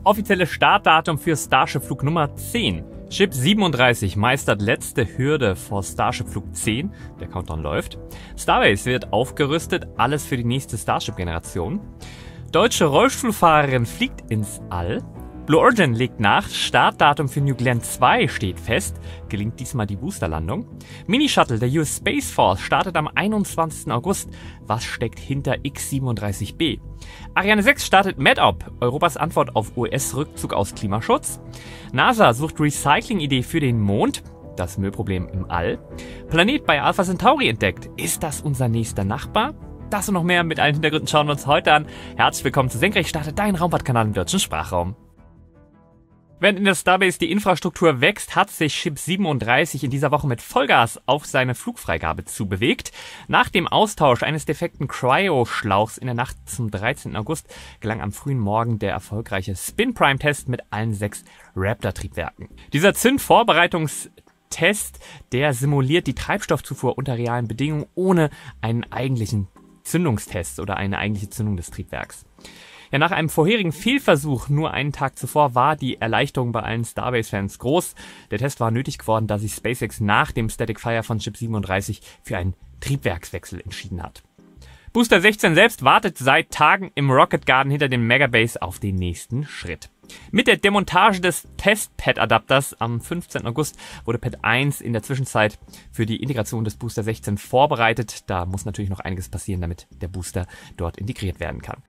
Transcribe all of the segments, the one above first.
Offizielles Startdatum für Starship Flug Nummer 10. Ship 37 meistert letzte Hürde vor Starship Flug 10. Der Countdown läuft. Starbase wird aufgerüstet, alles für die nächste Starship-Generation. Deutsche Rollstuhlfahrerin fliegt ins All. Blue Origin legt nach, Startdatum für New Glenn 2 steht fest, gelingt diesmal die Boosterlandung. Mini-Shuttle der US Space Force startet am 21. August. Was steckt hinter X-37B? Ariane 6 startet MedOp, Europas Antwort auf US-Rückzug aus Klimaschutz. NASA sucht Recycling-Idee für den Mond, das Müllproblem im All. Planet bei Alpha Centauri entdeckt, ist das unser nächster Nachbar? Das und noch mehr mit allen Hintergründen schauen wir uns heute an. Herzlich willkommen zu Senkrecht startet, dein Raumfahrtkanal im deutschen Sprachraum. Während in der Starbase die Infrastruktur wächst, hat sich Ship 37 in dieser Woche mit Vollgas auf seine Flugfreigabe zubewegt. Nach dem Austausch eines defekten Cryo-Schlauchs in der Nacht zum 13. August gelang am frühen Morgen der erfolgreiche Spin-Prime-Test mit allen 6 Raptor-Triebwerken. Dieser Zündvorbereitungstest, der simuliert die Treibstoffzufuhr unter realen Bedingungen ohne einen eigentlichen Zündungstest oder eine eigentliche Zündung des Triebwerks. Ja, nach einem vorherigen Fehlversuch nur einen Tag zuvor war die Erleichterung bei allen Starbase-Fans groß. Der Test war nötig geworden, da sich SpaceX nach dem Static Fire von Ship 37 für einen Triebwerkswechsel entschieden hat. Booster 16 selbst wartet seit Tagen im Rocket Garden hinter dem Megabase auf den nächsten Schritt. Mit der Demontage des Test-Pad-Adapters am 15. August wurde Pad 1 in der Zwischenzeit für die Integration des Booster 16 vorbereitet. Da muss natürlich noch einiges passieren, damit der Booster dort integriert werden kann.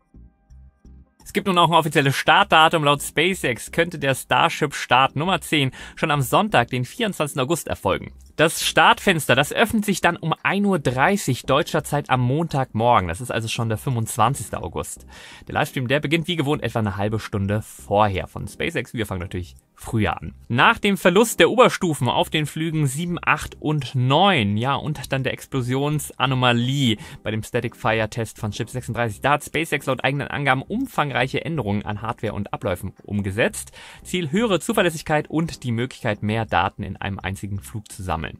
Es gibt nun auch ein offizielles Startdatum. Laut SpaceX könnte der Starship-Start Nummer 10 schon am Sonntag, den 24. August, erfolgen. Das Startfenster, das öffnet sich dann um 1:30 Uhr deutscher Zeit am Montagmorgen. Das ist also schon der 25. August. Der Livestream, der beginnt wie gewohnt etwa eine halbe Stunde vorher von SpaceX. Wir fangen natürlich früher an. Nach dem Verlust der Oberstufen auf den Flügen 7, 8 und 9, ja, und dann der Explosionsanomalie bei dem Static Fire Test von Ship 36, da hat SpaceX laut eigenen Angaben umfangreiche Änderungen an Hardware und Abläufen umgesetzt. Ziel: höhere Zuverlässigkeit und die Möglichkeit, mehr Daten in einem einzigen Flug zu sammeln.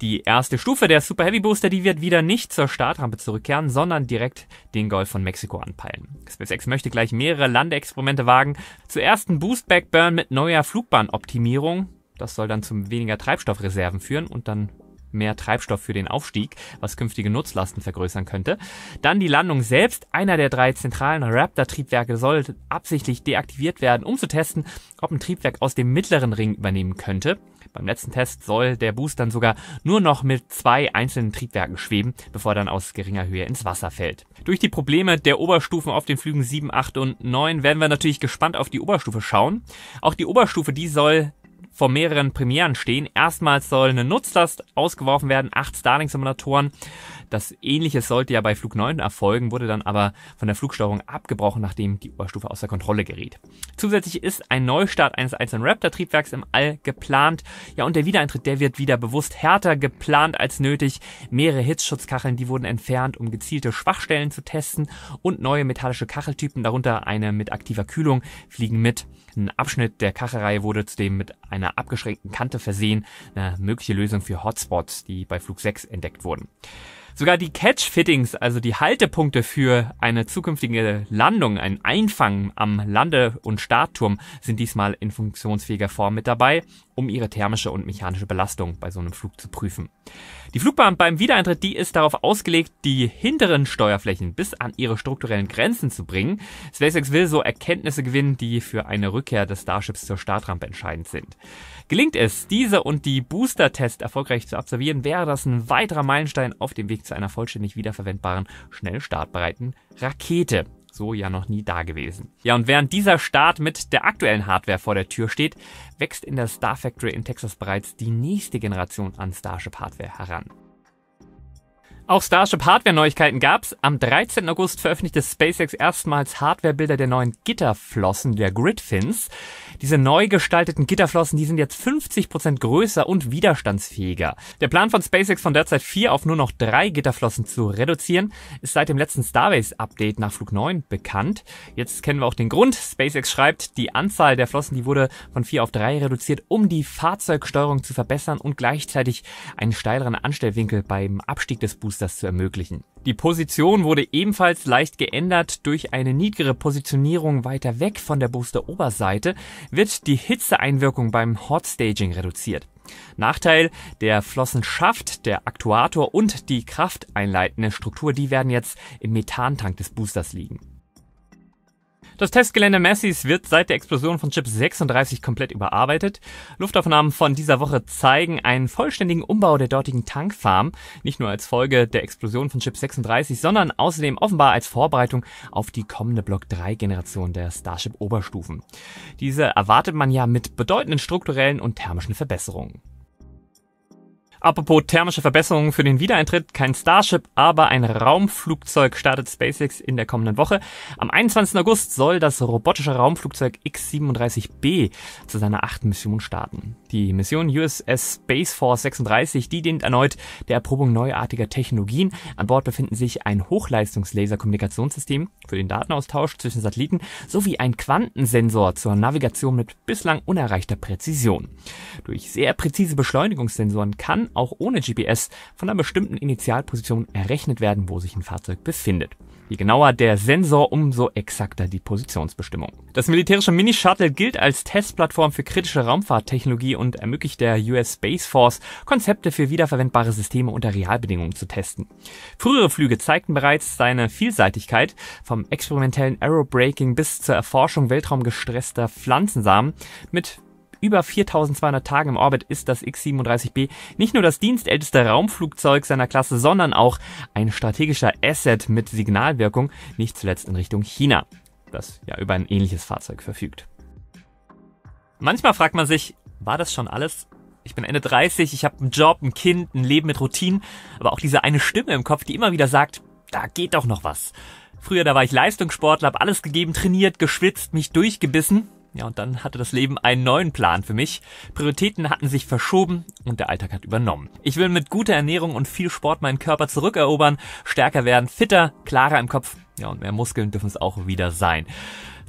Die erste Stufe der Super Heavy Booster, die wird wieder nicht zur Startrampe zurückkehren, sondern direkt den Golf von Mexiko anpeilen. SpaceX möchte gleich mehrere Landeexperimente wagen. Zuerst ein Boost-Back-Burn mit neuer Flugbahnoptimierung. Das soll dann zu weniger Treibstoffreserven führen und dann mehr Treibstoff für den Aufstieg, was künftige Nutzlasten vergrößern könnte. Dann die Landung selbst. Einer der 3 zentralen Raptor-Triebwerke soll absichtlich deaktiviert werden, um zu testen, ob ein Triebwerk aus dem mittleren Ring übernehmen könnte. Beim letzten Test soll der Boost dann sogar nur noch mit 2 einzelnen Triebwerken schweben, bevor er dann aus geringer Höhe ins Wasser fällt. Durch die Probleme der Oberstufen auf den Flügen 7, 8 und 9 werden wir natürlich gespannt auf die Oberstufe schauen. Auch die Oberstufe, die soll vor mehreren Premieren stehen. Erstmals soll eine Nutzlast ausgeworfen werden, 8 Starlink-Simulatoren. Das Ähnliches sollte ja bei Flug 9 erfolgen, wurde dann aber von der Flugsteuerung abgebrochen, nachdem die Oberstufe außer Kontrolle geriet. Zusätzlich ist ein Neustart eines einzelnen Raptor-Triebwerks im All geplant. Ja, und der Wiedereintritt, der wird wieder bewusst härter geplant als nötig. Mehrere Hitzschutzkacheln, die wurden entfernt, um gezielte Schwachstellen zu testen. Und neue metallische Kacheltypen, darunter eine mit aktiver Kühlung, fliegen mit. Ein Abschnitt der Kachelreihe wurde zudem mit einer abgeschränkten Kante versehen. Eine mögliche Lösung für Hotspots, die bei Flug 6 entdeckt wurden. Sogar die Catch-Fittings, also die Haltepunkte für eine zukünftige Landung, ein Einfangen am Lande- und Startturm, sind diesmal in funktionsfähiger Form mit dabei, um ihre thermische und mechanische Belastung bei so einem Flug zu prüfen. Die Flugbahn beim Wiedereintritt, die ist darauf ausgelegt, die hinteren Steuerflächen bis an ihre strukturellen Grenzen zu bringen. SpaceX will so Erkenntnisse gewinnen, die für eine Rückkehr des Starships zur Startrampe entscheidend sind. Gelingt es, diese und die Booster-Tests erfolgreich zu absolvieren, wäre das ein weiterer Meilenstein auf dem Weg zu einer vollständig wiederverwendbaren, schnell startbereiten Rakete. So ja noch nie da gewesen. Ja, und während dieser Start mit der aktuellen Hardware vor der Tür steht, wächst in der Star Factory in Texas bereits die nächste Generation an Starship-Hardware heran. Auch Starship-Hardware-Neuigkeiten gab's. Am 13. August veröffentlichte SpaceX erstmals Hardwarebilder der neuen Gitterflossen, der Gridfins. Diese neu gestalteten Gitterflossen, die sind jetzt 50% größer und widerstandsfähiger. Der Plan von SpaceX, von derzeit 4 auf nur noch 3 Gitterflossen zu reduzieren, ist seit dem letzten Starbase-Update nach Flug 9 bekannt. Jetzt kennen wir auch den Grund. SpaceX schreibt, die Anzahl der Flossen, die wurde von 4 auf 3 reduziert, um die Fahrzeugsteuerung zu verbessern und gleichzeitig einen steileren Anstellwinkel beim Abstieg des Boosters zu ermöglichen. Die Position wurde ebenfalls leicht geändert. Durch eine niedrigere Positionierung weiter weg von der Booster-Oberseite wird die Hitzeeinwirkung beim Hot Staging reduziert. Nachteil: der Flossenschaft, der Aktuator und die krafteinleitende Struktur, die werden jetzt im Methantank des Boosters liegen. Das Testgelände Massey's wird seit der Explosion von Chip 36 komplett überarbeitet. Luftaufnahmen von dieser Woche zeigen einen vollständigen Umbau der dortigen Tankfarm, nicht nur als Folge der Explosion von Chip 36, sondern außerdem offenbar als Vorbereitung auf die kommende Block 3 Generation der Starship Oberstufen. Diese erwartet man ja mit bedeutenden strukturellen und thermischen Verbesserungen. Apropos thermische Verbesserungen für den Wiedereintritt, kein Starship, aber ein Raumflugzeug startet SpaceX in der kommenden Woche. Am 21. August soll das robotische Raumflugzeug X-37B zu seiner 8. Mission starten. Die Mission USS Space Force 36, die dient erneut der Erprobung neuartiger Technologien. An Bord befinden sich ein Hochleistungs-Laser-Kommunikationssystem für den Datenaustausch zwischen Satelliten sowie ein Quantensensor zur Navigation mit bislang unerreichter Präzision. Durch sehr präzise Beschleunigungssensoren kann auch ohne GPS von einer bestimmten Initialposition errechnet werden, wo sich ein Fahrzeug befindet. Je genauer der Sensor, umso exakter die Positionsbestimmung. Das militärische Mini-Shuttle gilt als Testplattform für kritische Raumfahrttechnologie und ermöglicht der US Space Force, Konzepte für wiederverwendbare Systeme unter Realbedingungen zu testen. Frühere Flüge zeigten bereits seine Vielseitigkeit, vom experimentellen Aerobraking bis zur Erforschung weltraumgestresster Pflanzensamen. Mit über 4200 Tagen im Orbit ist das X-37B nicht nur das dienstälteste Raumflugzeug seiner Klasse, sondern auch ein strategischer Asset mit Signalwirkung, nicht zuletzt in Richtung China, das ja über ein ähnliches Fahrzeug verfügt. Manchmal fragt man sich, war das schon alles? Ich bin Ende 30, ich habe einen Job, ein Kind, ein Leben mit Routinen, aber auch diese eine Stimme im Kopf, die immer wieder sagt, da geht doch noch was. Früher, da war ich Leistungssportler, habe alles gegeben, trainiert, geschwitzt, mich durchgebissen. Ja, und dann hatte das Leben einen neuen Plan für mich. Prioritäten hatten sich verschoben und der Alltag hat übernommen. Ich will mit guter Ernährung und viel Sport meinen Körper zurückerobern, stärker werden, fitter, klarer im Kopf. Ja, und mehr Muskeln dürfen es auch wieder sein.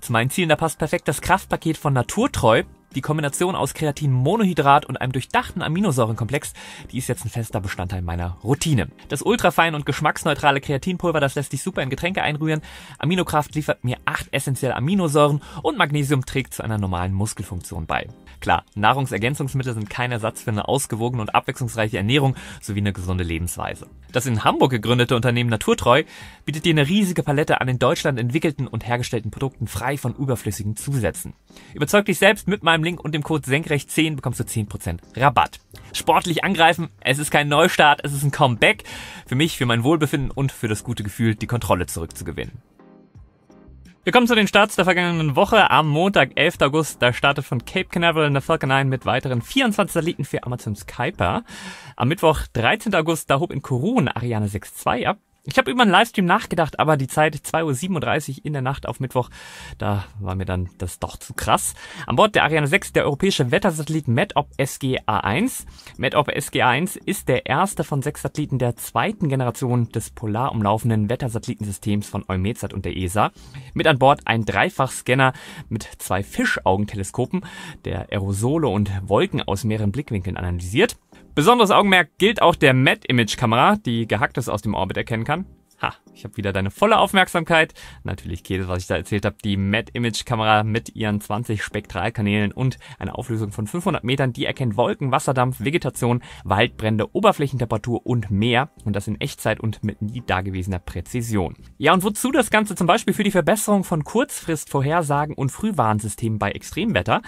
Zu meinen Zielen, da passt perfekt das Kraftpaket von Naturtreu. Die Kombination aus Kreatinmonohydrat und einem durchdachten Aminosäurenkomplex, die ist jetzt ein fester Bestandteil meiner Routine. Das ultrafein und geschmacksneutrale Kreatinpulver, das lässt sich super in Getränke einrühren. Aminokraft liefert mir 8 essentielle Aminosäuren und Magnesium trägt zu einer normalen Muskelfunktion bei. Klar, Nahrungsergänzungsmittel sind kein Ersatz für eine ausgewogene und abwechslungsreiche Ernährung sowie eine gesunde Lebensweise. Das in Hamburg gegründete Unternehmen Naturtreu bietet dir eine riesige Palette an in Deutschland entwickelten und hergestellten Produkten frei von überflüssigen Zusätzen. Überzeug dich selbst mit meinem Link und dem Code Senkrecht10 bekommst du 10% Rabatt. Sportlich angreifen, es ist kein Neustart, es ist ein Comeback. Für mich, für mein Wohlbefinden und für das gute Gefühl, die Kontrolle zurückzugewinnen. Wir kommen zu den Starts der vergangenen Woche. Am Montag, 11. August, da startet von Cape Canaveral eine Falcon 9 mit weiteren 24 Satelliten für Amazons Kuiper. Am Mittwoch, 13. August, da hob in Kourou eine Ariane 6 II ab. Ich habe über einen Livestream nachgedacht, aber die Zeit 2:37 Uhr in der Nacht auf Mittwoch, da war mir dann das doch zu krass. An Bord der Ariane 6 der europäische Wettersatellit METOP SGA-1. METOP SGA-1 ist der erste von 6 Satelliten der zweiten Generation des polar umlaufenden Wettersatellitensystems von EUMETSAT und der ESA. Mit an Bord ein Dreifachscanner mit 2 Fischaugen-Teleskopen, der Aerosole und Wolken aus mehreren Blickwinkeln analysiert. Besonderes Augenmerk gilt auch der Mad-Image-Kamera, die Gehacktes aus dem Orbit erkennen kann. Ich habe wieder deine volle Aufmerksamkeit. Natürlich geht es, was ich da erzählt habe. Die Mad-Image-Kamera mit ihren 20 Spektralkanälen und einer Auflösung von 500 Metern, die erkennt Wolken, Wasserdampf, Vegetation, Waldbrände, Oberflächentemperatur und mehr. Und das in Echtzeit und mit nie dagewesener Präzision. Ja, und wozu das Ganze? Zum Beispiel für die Verbesserung von Kurzfristvorhersagen und Frühwarnsystemen bei Extremwetter.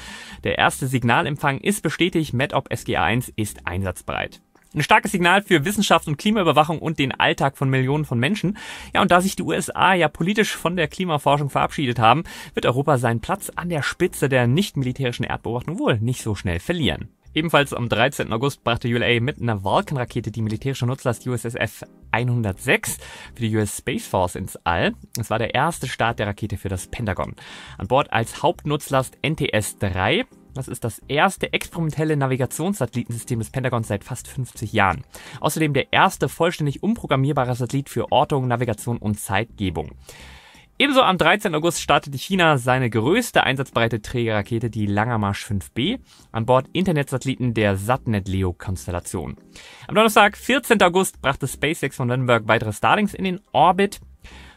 Der erste Signalempfang ist bestätigt. METOP SGA-1 ist einsatzbereit. Ein starkes Signal für Wissenschaft und Klimaüberwachung und den Alltag von Millionen von Menschen. Ja, und da sich die USA ja politisch von der Klimaforschung verabschiedet haben, wird Europa seinen Platz an der Spitze der nicht-militärischen Erdbeobachtung wohl nicht so schnell verlieren. Ebenfalls am 13. August brachte ULA mit einer Vulcan-Rakete die militärische Nutzlast USSF 106 für die US Space Force ins All. Es war der erste Start der Rakete für das Pentagon. An Bord als Hauptnutzlast NTS-3. Das ist das erste experimentelle Navigationssatellitensystem des Pentagons seit fast 50 Jahren. Außerdem der erste vollständig umprogrammierbare Satellit für Ortung, Navigation und Zeitgebung. Ebenso am 13. August startete China seine größte einsatzbereite Trägerrakete, die Langermarsch 5B, an Bord Internetsatelliten der Satnet-Leo-Konstellation. Am Donnerstag, 14. August, brachte SpaceX von Vandenberg weitere Starlinks in den Orbit.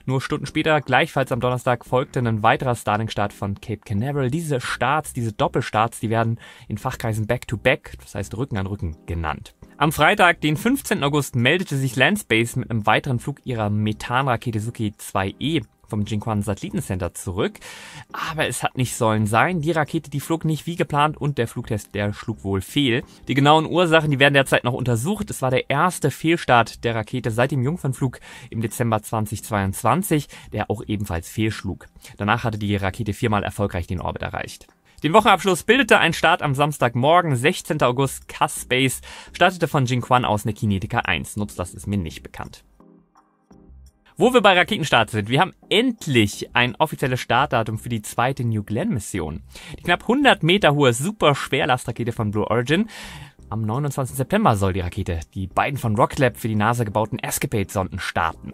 Nur Stunden später, gleichfalls am Donnerstag, folgte ein weiterer Starlink-Start von Cape Canaveral. Diese Starts, diese Doppelstarts, die werden in Fachkreisen Back-to-Back, das heißt Rücken an Rücken, genannt. Am Freitag, den 15. August, meldete sich Landspace mit einem weiteren Flug ihrer Methanrakete Suki 2E vom Jiuquan Satellitencenter zurück. Aber es hat nicht sollen sein. Die Rakete, die flog nicht wie geplant und der Flugtest, der schlug wohl fehl. Die genauen Ursachen, die werden derzeit noch untersucht. Es war der erste Fehlstart der Rakete seit dem Jungfernflug im Dezember 2022, der auch ebenfalls fehlschlug. Danach hatte die Rakete 4-mal erfolgreich den Orbit erreicht. Den Wochenabschluss bildete ein Start am Samstagmorgen, 16. August. CAS Space startete von Jiuquan aus eine Kinetica 1. Nutzlast ist mir nicht bekannt. Wo wir bei Raketenstarts sind, wir haben endlich ein offizielles Startdatum für die zweite New Glenn-Mission. Die knapp 100 Meter hohe Super-Schwerlastrakete von Blue Origin. Am 29. September soll die Rakete die beiden von Rocket Lab für die NASA gebauten Escapade-Sonden starten.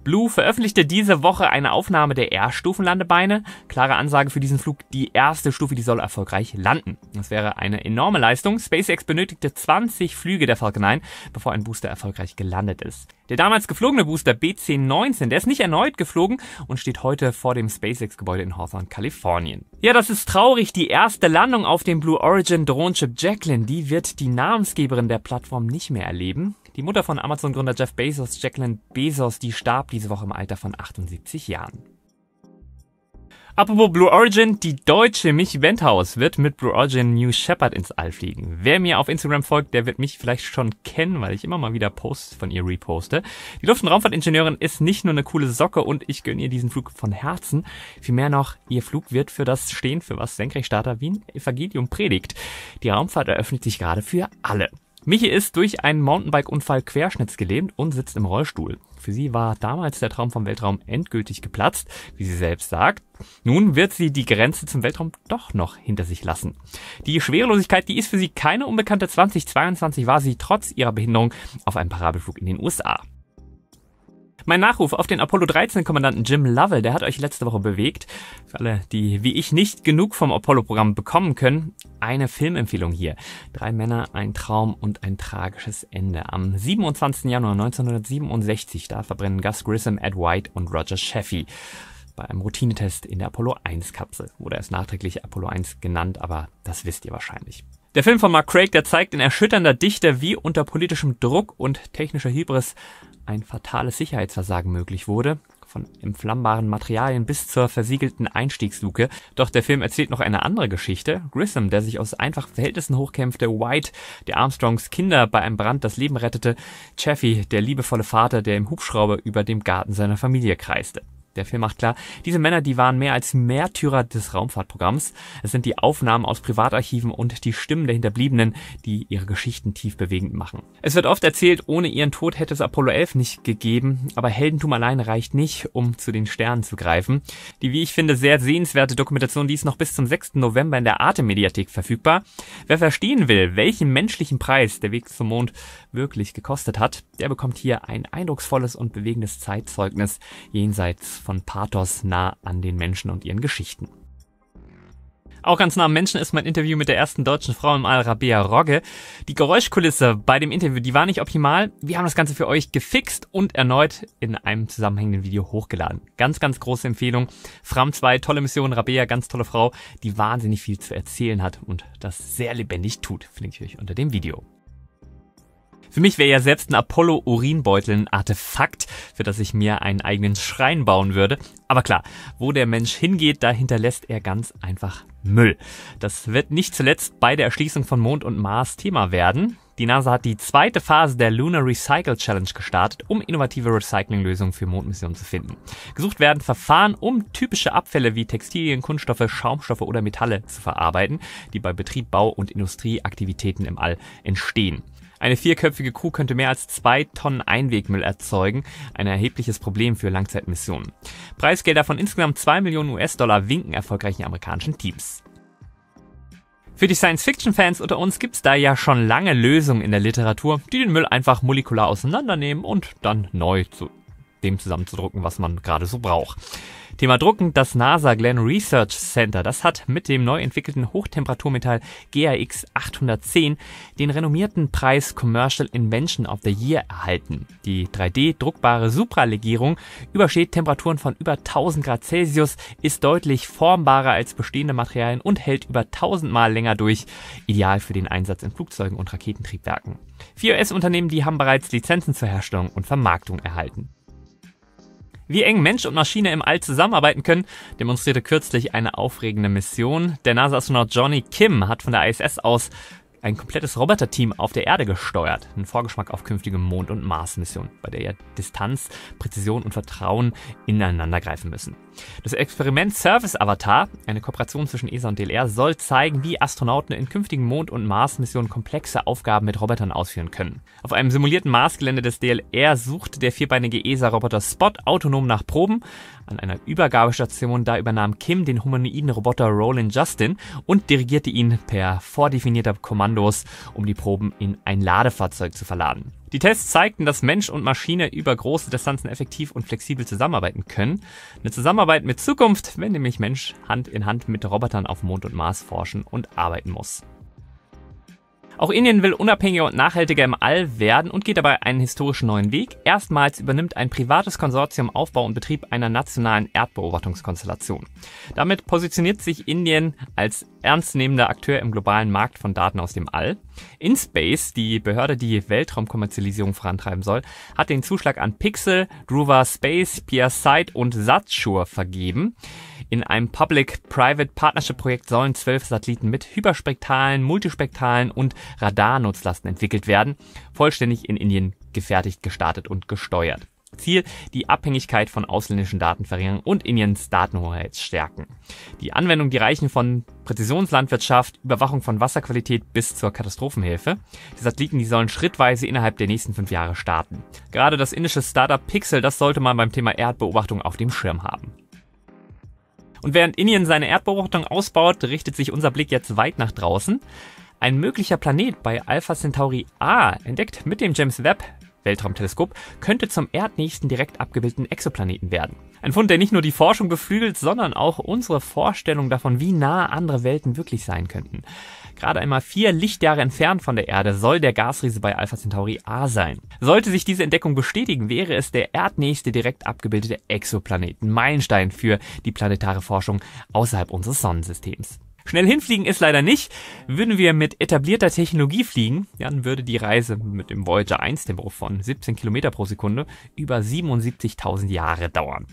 Blue veröffentlichte diese Woche eine Aufnahme der R-Stufenlandebeine. Klare Ansage für diesen Flug, die erste Stufe, die soll erfolgreich landen. Das wäre eine enorme Leistung. SpaceX benötigte 20 Flüge der Falcon 9, bevor ein Booster erfolgreich gelandet ist. Der damals geflogene Booster BC-19, der ist nicht erneut geflogen und steht heute vor dem SpaceX-Gebäude in Hawthorne, Kalifornien. Ja, das ist traurig. Die erste Landung auf dem Blue Origin Drohnenchip Jacqueline, die wird die Namensgeberin der Plattform nicht mehr erleben. Die Mutter von Amazon-Gründer Jeff Bezos, Jacqueline Bezos, die starb diese Woche im Alter von 78 Jahren. Apropos Blue Origin, die deutsche Michi Wendhaus wird mit Blue Origin New Shepard ins All fliegen. Wer mir auf Instagram folgt, der wird mich vielleicht schon kennen, weil ich immer mal wieder Posts von ihr reposte. Die Luft- und Raumfahrtingenieurin ist nicht nur eine coole Socke und ich gönne ihr diesen Flug von Herzen. Vielmehr noch, ihr Flug wird für das stehen, für was Senkrechtstarter wie ein Evangelium predigt. Die Raumfahrt eröffnet sich gerade für alle. Michi ist durch einen Mountainbike-Unfall querschnittsgelähmt und sitzt im Rollstuhl. Für sie war damals der Traum vom Weltraum endgültig geplatzt, wie sie selbst sagt. Nun wird sie die Grenze zum Weltraum doch noch hinter sich lassen. Die Schwerelosigkeit, die ist für sie keine unbekannte. 2022 war sie trotz ihrer Behinderung auf einem Parabelflug in den USA. Mein Nachruf auf den Apollo-13-Kommandanten Jim Lovell, der hat euch letzte Woche bewegt. Für alle, die wie ich nicht genug vom Apollo-Programm bekommen können, eine Filmempfehlung hier. 3 Männer, ein Traum und ein tragisches Ende. Am 27. Januar 1967, da verbrennen Gus Grissom, Ed White und Roger Chaffee bei einem Routinetest in der Apollo-1-Kapsel. Wurde erst nachträglich Apollo 1 genannt, aber das wisst ihr wahrscheinlich. Der Film von Mark Craig, der zeigt in erschütternder Dichte, wie unter politischem Druck und technischer Hybris ein fatales Sicherheitsversagen möglich wurde, von entflammbaren Materialien bis zur versiegelten Einstiegsluke. Doch der Film erzählt noch eine andere Geschichte. Grissom, der sich aus einfachen Verhältnissen hochkämpfte, White, der Armstrongs Kinder bei einem Brand das Leben rettete, Chaffee, der liebevolle Vater, der im Hubschrauber über dem Garten seiner Familie kreiste. Der Film macht klar, diese Männer, die waren mehr als Märtyrer des Raumfahrtprogramms. Es sind die Aufnahmen aus Privatarchiven und die Stimmen der Hinterbliebenen, die ihre Geschichten tief bewegend machen. Es wird oft erzählt, ohne ihren Tod hätte es Apollo 11 nicht gegeben, aber Heldentum alleine reicht nicht, um zu den Sternen zu greifen. Die, wie ich finde, sehr sehenswerte Dokumentation, die ist noch bis zum 6. November in der Arte-Mediathek verfügbar. Wer verstehen will, welchen menschlichen Preis der Weg zum Mond wirklich gekostet hat, der bekommt hier ein eindrucksvolles und bewegendes Zeitzeugnis jenseits von Pathos nah an den Menschen und ihren Geschichten. Auch ganz nah am Menschen ist mein Interview mit der ersten deutschen Frau im All, Rabea Rogge. Die Geräuschkulisse bei dem Interview, die war nicht optimal. Wir haben das Ganze für euch gefixt und erneut in einem zusammenhängenden Video hochgeladen. Ganz, ganz große Empfehlung. Fram 2, tolle Mission, Rabea, ganz tolle Frau, die wahnsinnig viel zu erzählen hat und das sehr lebendig tut. Verlinke ich euch unter dem Video. Für mich wäre ja selbst ein Apollo-Urinbeutel ein Artefakt, für das ich mir einen eigenen Schrein bauen würde. Aber klar, wo der Mensch hingeht, da hinterlässt er ganz einfach Müll. Das wird nicht zuletzt bei der Erschließung von Mond und Mars Thema werden. Die NASA hat die zweite Phase der Lunar Recycle Challenge gestartet, um innovative Recyclinglösungen für Mondmissionen zu finden. Gesucht werden Verfahren, um typische Abfälle wie Textilien, Kunststoffe, Schaumstoffe oder Metalle zu verarbeiten, die bei Betrieb, Bau und Industrieaktivitäten im All entstehen. Eine 4-köpfige Crew könnte mehr als 2 Tonnen Einwegmüll erzeugen, ein erhebliches Problem für Langzeitmissionen. Preisgelder von insgesamt 2 Millionen US-Dollar winken erfolgreichen amerikanischen Teams. Für die Science-Fiction-Fans unter uns gibt's da ja schon lange Lösungen in der Literatur, die den Müll einfach molekular auseinandernehmen und dann neu dem zusammenzudrucken, was man gerade so braucht. Thema Drucken, das NASA Glenn Research Center, das hat mit dem neu entwickelten Hochtemperaturmetall GAX 810 den renommierten Preis Commercial Invention of the Year erhalten. Die 3D-druckbare Supralegierung übersteht Temperaturen von über 1000 Grad Celsius, ist deutlich formbarer als bestehende Materialien und hält über 1000 Mal länger durch, ideal für den Einsatz in Flugzeugen und Raketentriebwerken. 4 US-Unternehmen, die haben bereits Lizenzen zur Herstellung und Vermarktung erhalten. Wie eng Mensch und Maschine im All zusammenarbeiten können, demonstrierte kürzlich eine aufregende Mission. Der NASA-Astronaut Johnny Kim hat von der ISS aus ein komplettes Roboterteam auf der Erde gesteuert. Ein Vorgeschmack auf künftige Mond- und Mars-Missionen, bei der ja Distanz, Präzision und Vertrauen ineinander greifen müssen. Das Experiment Surface Avatar, eine Kooperation zwischen ESA und DLR, soll zeigen, wie Astronauten in künftigen Mond- und Mars-Missionen komplexe Aufgaben mit Robotern ausführen können. Auf einem simulierten Marsgelände des DLR sucht der vierbeinige ESA-Roboter Spot autonom nach Proben. An einer Übergabestation, da übernahm Kim den humanoiden Roboter Roland Justin und dirigierte ihn per vordefinierter Kommandos, um die Proben in ein Ladefahrzeug zu verladen. Die Tests zeigten, dass Mensch und Maschine über große Distanzen effektiv und flexibel zusammenarbeiten können. Eine Zusammenarbeit mit Zukunft, wenn nämlich Mensch Hand in Hand mit Robotern auf Mond und Mars forschen und arbeiten muss. Auch Indien will unabhängiger und nachhaltiger im All werden und geht dabei einen historischen neuen Weg. Erstmals übernimmt ein privates Konsortium Aufbau und Betrieb einer nationalen Erdbeobachtungskonstellation. Damit positioniert sich Indien als ernstnehmender Akteur im globalen Markt von Daten aus dem All. InSpace, die Behörde, die Weltraumkommerzialisierung vorantreiben soll, hat den Zuschlag an Pixel, Druva Space, PeerSight und Satsure vergeben. In einem Public-Private-Partnership-Projekt sollen 12 Satelliten mit hyperspektralen, multispektralen und Radarnutzlasten entwickelt werden, vollständig in Indien gefertigt, gestartet und gesteuert. Ziel, die Abhängigkeit von ausländischen Daten verringern und Indiens Datenhoheit stärken. Die Anwendung, die reichen von Präzisionslandwirtschaft, Überwachung von Wasserqualität bis zur Katastrophenhilfe. Die Satelliten, die sollen schrittweise innerhalb der nächsten 5 Jahre starten. Gerade das indische Startup Pixel, das sollte man beim Thema Erdbeobachtung auf dem Schirm haben. Und während Indien seine Erdbeobachtung ausbaut, richtet sich unser Blick jetzt weit nach draußen. Ein möglicher Planet bei Alpha Centauri A, entdeckt mit dem James Webb Weltraumteleskop, könnte zum erdnächsten direkt abgebildeten Exoplaneten werden. Ein Fund, der nicht nur die Forschung beflügelt, sondern auch unsere Vorstellung davon, wie nah andere Welten wirklich sein könnten. Gerade einmal 4 Lichtjahre entfernt von der Erde soll der Gasriese bei Alpha Centauri A sein. Sollte sich diese Entdeckung bestätigen, wäre es der erdnächste direkt abgebildete Exoplanet, ein Meilenstein für die planetare Forschung außerhalb unseres Sonnensystems. Schnell hinfliegen ist leider nicht. Würden wir mit etablierter Technologie fliegen, dann würde die Reise mit dem Voyager 1 Tempo von 17 Kilometer pro Sekunde über 77.000 Jahre dauern.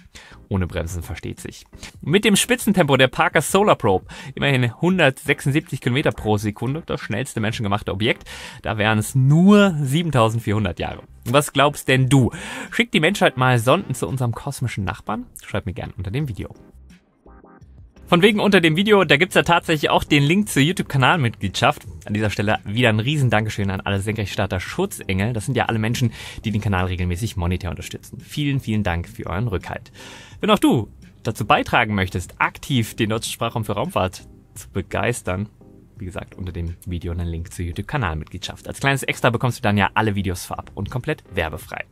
Ohne Bremsen, versteht sich. Mit dem Spitzentempo der Parker Solar Probe, immerhin 176 Kilometer pro Sekunde, das schnellste menschengemachte Objekt, da wären es nur 7.400 Jahre. Was glaubst denn du? Schickt die Menschheit mal Sonden zu unserem kosmischen Nachbarn? Schreib mir gerne unter dem Video. Von wegen unter dem Video, da gibt's ja tatsächlich auch den Link zur YouTube-Kanalmitgliedschaft. An dieser Stelle wieder ein riesen Dankeschön an alle Senkrechtstarter Schutzengel. Das sind ja alle Menschen, die den Kanal regelmäßig monetär unterstützen. Vielen, vielen Dank für euren Rückhalt. Wenn auch du dazu beitragen möchtest, aktiv den deutschen Sprachraum für Raumfahrt zu begeistern, wie gesagt, unter dem Video einen Link zur YouTube-Kanalmitgliedschaft. Als kleines Extra bekommst du dann ja alle Videos vorab und komplett werbefrei.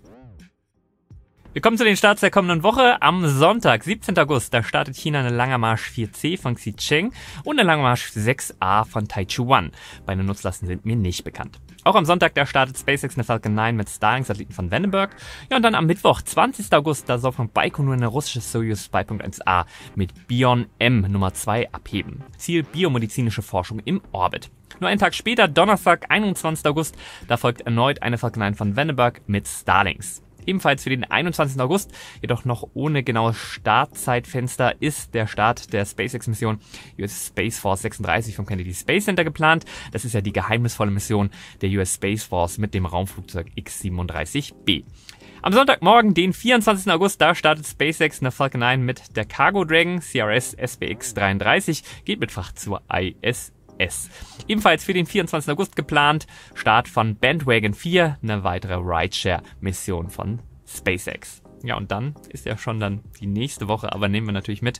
Wir kommen zu den Starts der kommenden Woche. Am Sonntag, 17. August, da startet China eine Langer Marsch 4C von Xicheng und eine Langer Marsch 6A von Taichuan. Beide Nutzlasten sind mir nicht bekannt. Auch am Sonntag, da startet SpaceX eine Falcon 9 mit Starlink-Satelliten von Vandenberg. Ja, und dann am Mittwoch, 20. August, da soll von Baikonur eine russische Soyuz 2.1A mit Bion M Nummer 2 abheben. Ziel biomedizinische Forschung im Orbit. Nur einen Tag später, Donnerstag, 21. August, da folgt erneut eine Falcon 9 von Vandenberg mit Starlinks. Ebenfalls für den 21. August, jedoch noch ohne genaues Startzeitfenster, ist der Start der SpaceX-Mission US Space Force 36 vom Kennedy Space Center geplant. Das ist ja die geheimnisvolle Mission der US Space Force mit dem Raumflugzeug X-37B. Am Sonntagmorgen, den 24. August, da startet SpaceX eine Falcon 9 mit der Cargo Dragon CRS SBX 33, geht mit Fracht zur ISS. Ebenfalls für den 24. August geplant, Start von Bandwagon 4, eine weitere Rideshare-Mission von SpaceX. Ja, und dann ist ja schon dann die nächste Woche, aber nehmen wir natürlich mit,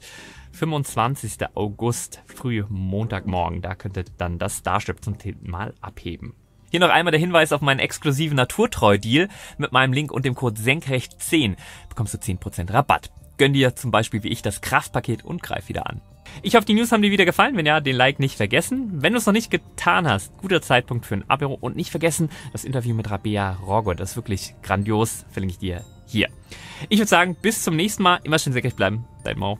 25. August, früh Montagmorgen, da könnte dann das Starship zum 10. Mal abheben. Hier noch einmal der Hinweis auf meinen exklusiven Naturtreu-Deal. Mit meinem Link und dem Code Senkrecht10 bekommst du 10% Rabatt. Gönn dir zum Beispiel wie ich das Kraftpaket und greif wieder an. Ich hoffe, die News haben dir wieder gefallen. Wenn ja, den Like nicht vergessen. Wenn du es noch nicht getan hast, guter Zeitpunkt für ein Abo. Und nicht vergessen, das Interview mit Rabea Rogge. Das ist wirklich grandios. Verlinke ich dir hier. Ich würde sagen, bis zum nächsten Mal. Immer schön senkrecht bleiben. Dein Mo.